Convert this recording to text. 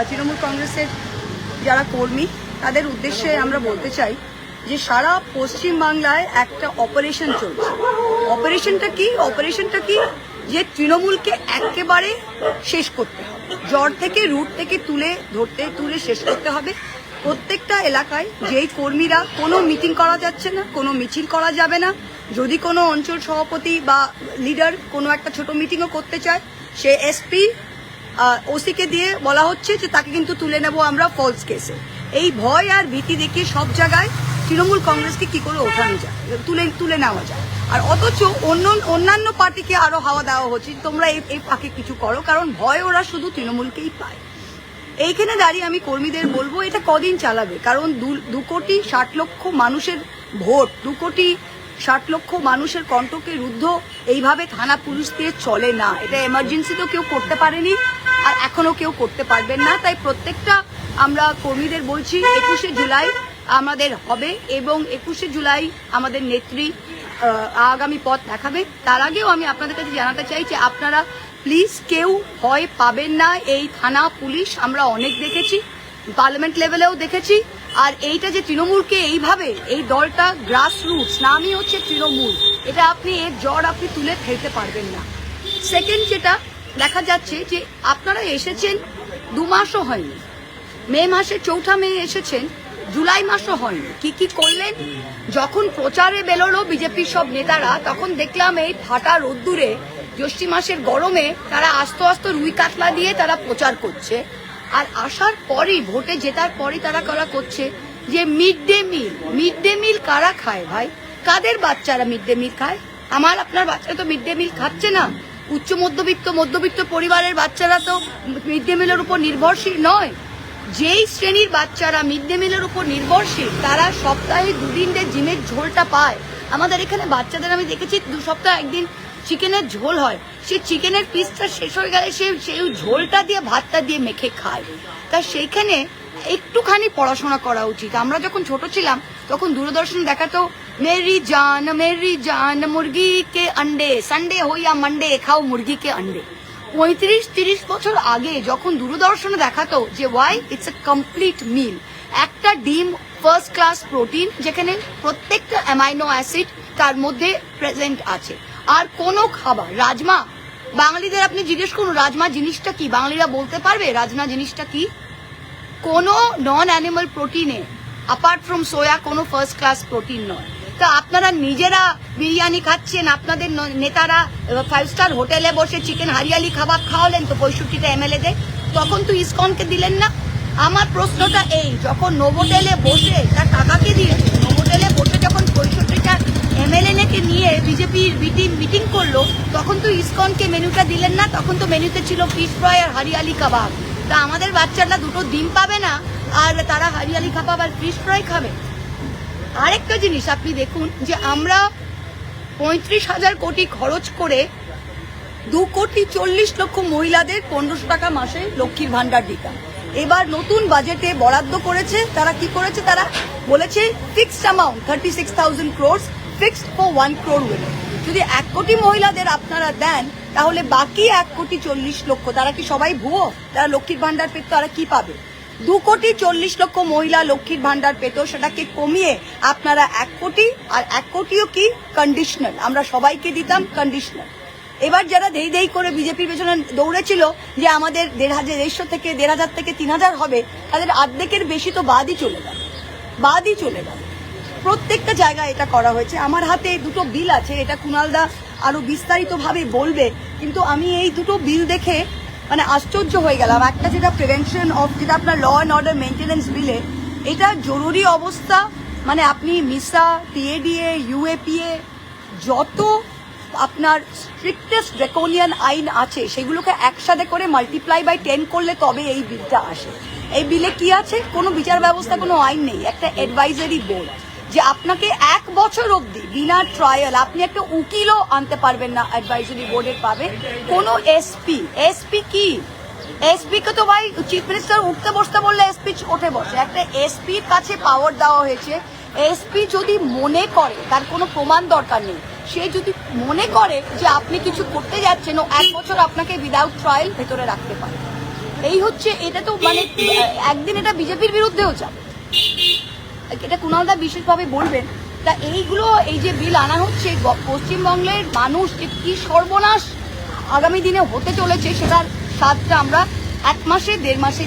তৃণমূল কংগ্রেসের যারা কর্মী তাদের উদ্দেশ্যে আমরা বলতে চাই যে সারা পশ্চিমবাংলায় একটা অপারেশন চলছে। অপারেশনটা কি যে তৃণমূলকে একেবারে শেষ করতে হবে, জড় থেকে রুট থেকে তুলে শেষ করতে হবে। প্রত্যেকটা এলাকায় যেই কর্মীরা কোনো মিটিং করা যাচ্ছে না, কোনো মিছিল করা যাবে না, যদি কোনো অঞ্চল সভাপতি বা লিডার কোনো একটা ছোট মিটিংও করতে চায়, সে এসপি ওসিকে দিয়ে বলা হচ্ছে যে তাকে কিন্তু তুলে নেব আমরা ফলস কেসে। এই ভয় আর ভীতি দেখিয়ে সব জায়গায় তৃণমূল কংগ্রেসকে কি করে ওঠানো যায়, তুলে নেওয়া যায়। আর অথচ অন্যান্য পার্টিকে আরো হাওয়া দেওয়া হচ্ছে তোমরা এই পাকে কিছু করো, কারণ ভয় ওরা শুধু তৃণমূলকেই পায়। এইখানে দাঁড়িয়ে আমি কর্মীদের বলবো এটা কদিন চালাবে, কারণ 2,60,00,000 মানুষের ভোট, 2,60,00,000 মানুষের কণ্ঠকে রুদ্ধ এইভাবে থানা পুলিশ দিয়ে চলে না। এটা এমার্জেন্সি তো কেউ করতে পারেনি আর এখনো কেউ করতে পারবেন না। তাই প্রত্যেকটা আমরা কর্মীদের বলছি 21শে জুলাই আমাদের হবে এবং 21শে জুলাই আমাদের নেত্রী আগামী পথ দেখাবে। তার আগেও আমি আপনাদের কাছে জানাতে চাই যে আপনারা প্লিজ কেউ ভয় পাবেন না। এই থানা পুলিশ আমরা অনেক দেখেছি, পার্লামেন্ট লেভেলেও দেখেছি। আর এইটা যে তৃণমূলকে এইভাবে, এই দলটা গ্রাসরুটস, নামই হচ্ছে তৃণমূল, এটা এর জ্বর আপনি তুলে ফেলতে পারবেন না। সেকেন্ড যেটা দেখা যাচ্ছে যে আপনারা এসেছেন 2 মাসও হয়নি, মে মাসে 4 মে এসেছেন, জুলাই মাসও হয়নি। কি করলেন? যখন প্রচারে বেরোলো বিজেপির সব নেতারা, তখন দেখলাম এই ফাটা রোদ্দুরে জ্যৈষ্ঠী মাসের গরমে তারা আস্তে রুই কাতলা দিয়ে তারা প্রচার করছে। আর আসার পরই, ভোটে জেতার পরই তারা করছে যে মিড ডে মিল কারা খায় ভাই? কাদের বাচ্চারা মিড ডে মিল খায়? আমার আপনার বাচ্চারা তো মিড ডে মিল খাচ্ছে না। উচ্চ মধ্যবিত্ত পরিবারের বাচ্চারা তো মিড ডে মিলের উপর নির্ভরশীল নয়। যেই শ্রেণীর বাচ্চারা মিড ডে মিলের উপর নির্ভরশীল তারা সপ্তাহে 2 দিন জিমের ঝোলটা পায়। আমাদের এখানে বাচ্চাদের আমি দেখেছি 2 সপ্তাহে 1 দিন চিকেনের ঝোল হয়, সেই চিকেনের পিসটা শেষ হয়ে গেলে সেই ঝোলটা দিয়ে ভাতটা দিয়ে মেখে খায়। তা সেইখানে একটুখানি পড়াশোনা করা উচিত। আমরা যখন ছোট ছিলাম তখন দূরদর্শন দেখাতো মেরি জান মুরগি কে अंडे, সানডে हो या मंडे খাও মুরগি কে अंडे। 35-30 বছর আগে যখন দূরদর্শনে দেখাতো যে ওয়াই ইটস এ কমপ্লিট মিল, একটা ডিম ফার্স্ট ক্লাস প্রোটিন যেখানে প্রত্যেকটা অ্যামাইনো অ্যাসিড তার মধ্যে প্রেজেন্ট আছে। আর কোনো খাবার, রাজমা, বাঙালিদের আপনি জিজ্ঞেস করুন রাজমা জিনিসটা কি, বাঙালিরা বলতে পারবে রাজমা জিনিসটা কি? কোনো নন অ্যানিমাল প্রোটিনে অ্যাপার্ট ফ্রম সোয়া কোনো ফার্স্ট ক্লাস প্রোটিন নয়। তা আপনারা নিজেরা বিরিয়ানি খাচ্ছেন, আপনাদের নেতারা 5 স্টার হোটেলে বসে চিকেন হারিয়ালি খাবার খাওয়ালেন তো 65টা এমএলএ দের, তখন তো ইসকনকে দিলেন না। আমার প্রশ্নটা এই, যখন নোভোটেলে বসে তার টাকাকে দিয়েছে, নোভোটেলে বসে যখন 65টা এমএলএ কে নিয়ে বিজেপির মিটিং করলো, তখন তো ইসকনকে মেনুটা দিলেন না। তখন তো মেনুতে ছিল ফিশ ফ্রাই আর হারিয়ালি কাবাব। তা আমাদের বাচ্চারা 2টো ডিম পাবে না আর তারা হারিয়ালি কাবাব আর ফিশ ফ্রাই খাবে। আরেকটা জিনিস আপনি দেখুন যে আমরা 35,000 কোটি খরচ করে 2,40,00,000 মহিলাদের 1500 টাকা মাসে লক্ষ্মীর ভান্ডার দিতাম। এবার নতুন বাজেটে বরাদ্দ করেছে, তারা কি করেছে? তারা বলেছে fixed amount 36,000 crores fixed for 1 crore women। যদি 1 কোটি মহিলাদের আপনারা দেন তাহলে বাকি 1,40,00,000 তারা কি সবাই ভুয়ো? তারা লক্ষ্মীর ভান্ডার পেত, তারা কি পাবে? 2,40,00,000 মহিলা লক্ষ্মীর ভান্ডার পেত, সেটাকে কমিয়ে আপনারা 1 কোটি, আর 1 কোটিও কি কন্ডিশনাল, আমরা সবাইকে দিতাম কন্ডিশনাল। এবার যারা দেই করে বিজেপির পেছনে দৌড়েছিল যে আমাদের 1,500 থেকে 1,500 থেকে 3,000 হবে, তাদের অর্ধেকের বেশি তো বাদই চলে গেল। প্রত্যেকটা জায়গায় এটা করা হয়েছে। আমার হাতে 2টো বিল আছে, এটা কুণালদা আরো বিস্তারিতভাবে বলবে, কিন্তু আমি এই 2টো বিল দেখে মানে আশ্চর্য হয়ে গেলাম। একটা যেটা প্রিভেনশন অফ, যেটা আপনার ল অ্যান্ড অর্ডার মেনটেন্যান্স বিলে, এটা জরুরি অবস্থা, মানে আপনি মিসা, টিএডিএ, ইউএপিএ যত আপনার স্ট্রিক্টেস্ট ড্রাকোনিয়ান আইন আছে সেগুলোকে একসাথে করে মাল্টিপ্লাই বাই 10 করলে তবে এই বিলটা আসে। এই বিলে কি আছে? কোনো বিচার ব্যবস্থা, কোনো আইন নেই, একটা অ্যাডভাইজারি বোর্ড, যে আপনাকে 1 বছর অবধি বিনা ট্রায়াল আপনি একটা উকিলও আনতে পারবেন না, অ্যাডভাইজারি বোর্ডের পাবে। কোনো এসপি কি? এসপি কে তো ভাই চিফ মিনিস্টার উঠতে বসতে বললে এসপি ওঠে বসে। একটা এসপির কাছে পাওয়ার দেওয়া হয়েছে। এসপি যদি মনে করে, তার কোনো প্রমাণ দরকার নেই, সে যদি মনে করে যে আপনি কিছু করতে যাচ্ছেন, ও 1 বছর আপনাকে উইদাউট ট্রায়াল ভেতরে রাখতে পারে। এই হচ্ছে, এটা তো মানে একদিন এটা বিজেপির বিরুদ্ধেও যাবে, এটা কুণালদা বিশেষভাবে বলবেন। তা এইগুলো, এই যে বিল আনা হচ্ছে, পশ্চিমবঙ্গের মানুষ যে কি সর্বনাশ আগামী দিনে হতে চলেছে সেটার স্বাদটা আমরা 1 মাসে 1.5 মাসে